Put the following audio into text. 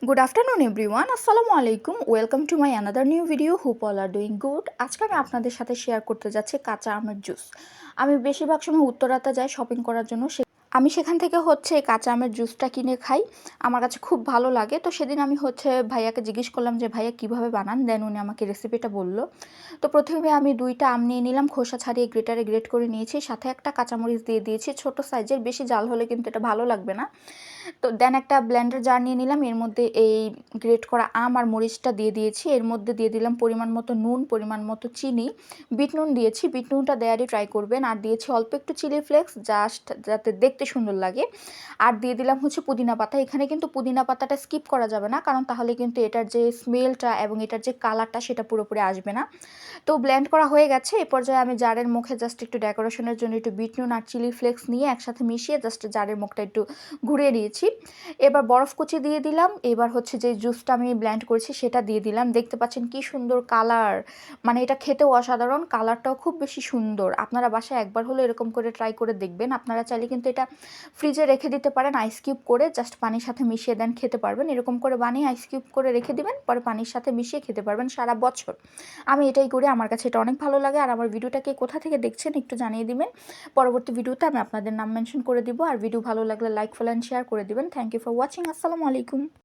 Good afternoon everyone. Assalamu alaikum. Welcome to my another new video. Hope all are doing good. আজকে আমি আপনাদের সাথে share করতে যাচ্ছি কাঁচা আমের জুস। আমি বেশিরভাগ সময় উত্তরাতে যাই শপিং করার জন্য। আমি সেখান থেকে কাঁচা আমের জুসটা কিনে খাই। আমার কাছে খুব ভালো লাগে। তো সেদিন আমি ভাইয়াকে জিজ্ঞেস করলাম যে ভাইয়া কিভাবে বানান, দেন উনি আমাকে রেসিপিটা বলল। তো প্রথমে আমি 2টা আম নিয়ে নিলাম, খোসা ছাড়িয়ে গ্রেটারে গ্রেট করে নিয়েছি, সাথে একটা কাঁচামরিচ দিয়ে দিয়েছি ছোট সাইজের, বেশি জাল হলে কিন্তু এটা ভালো লাগবে না। তো দেন একটা ব্লেন্ডার জার নিয়ে নিলাম, এর মধ্যে এই গ্রেট করা আম আর মরিচটা দিয়ে দিয়েছি, এর মধ্যে দিয়ে দিলাম পরিমাণ মতো নুন, পরিমাণ মতো চিনি, বিট নুন দিয়েছি, বিট নুনটা দেয়ারই ট্রাই করবেন, আর দিয়েছি অল্প একটু চিলি ফ্লেক্স জাস্ট যাতে দেখতে সুন্দর লাগে, আর দিয়ে দিলাম পুদিনা পাতা। এখানে কিন্তু পুদিনা পাতাটা স্কিপ করা যাবে না, কারণ তাহলে কিন্তু এটার যে স্মেলটা এবং এটার যে কালারটা সেটা পুরোপুরি আসবে না। তো ব্লেন্ড করা হয়ে গেছে। এই পর্যায়ে আমি জারের মুখে জাস্ট একটু ডেকোরেশনের জন্য একটু বিট নুন আর চিলি ফ্লেক্স নিয়ে একসাথে মিশিয়ে জাস্ট জারের মুখটা একটু ঘুরিয়ে দিয়েছি। এবার বরফ কুচি দিয়ে দিলাম। এবার যে জুসটা আমি ব্লেন্ড করেছি সেটা দিয়ে দিলাম। দেখতে পাচ্ছেন কি সুন্দর কালার, মানে এটা খেতেও অসাধারণ, কালারটাও খুব বেশি সুন্দর। আপনারা বাসায় একবার হলো এরকম করে ট্রাই করে দেখবেন। আপনারা চাইলে কিন্তু এটা ফ্রিজে রেখে দিতে পারেন, আইস কিউব করে জাস্ট পানির সাথে মিশিয়ে দেন খেতে পারবেন। এরকম করে বানিয়ে আইস কিউব করে রেখে দিবেন, পরে পানির সাথে মিশিয়ে খেতে পারবেন সারা বছর। আমি এটাই করি, আমার কাছে এটা অনেক ভালো লাগে। আর আমার ভিডিওটাকে কোথা থেকে দেখছেন একটু জানিয়ে দিবেন। পরবর্তী ভিডিওতে আমি আপনাদের নাম মেনশন করে দিব। আর ভিডিও ভালো লাগলে লাইক, ফলো অ্যান্ড শেয়ার করে দিবেন। Thank you for watching. আসসালামু আলাইকুম।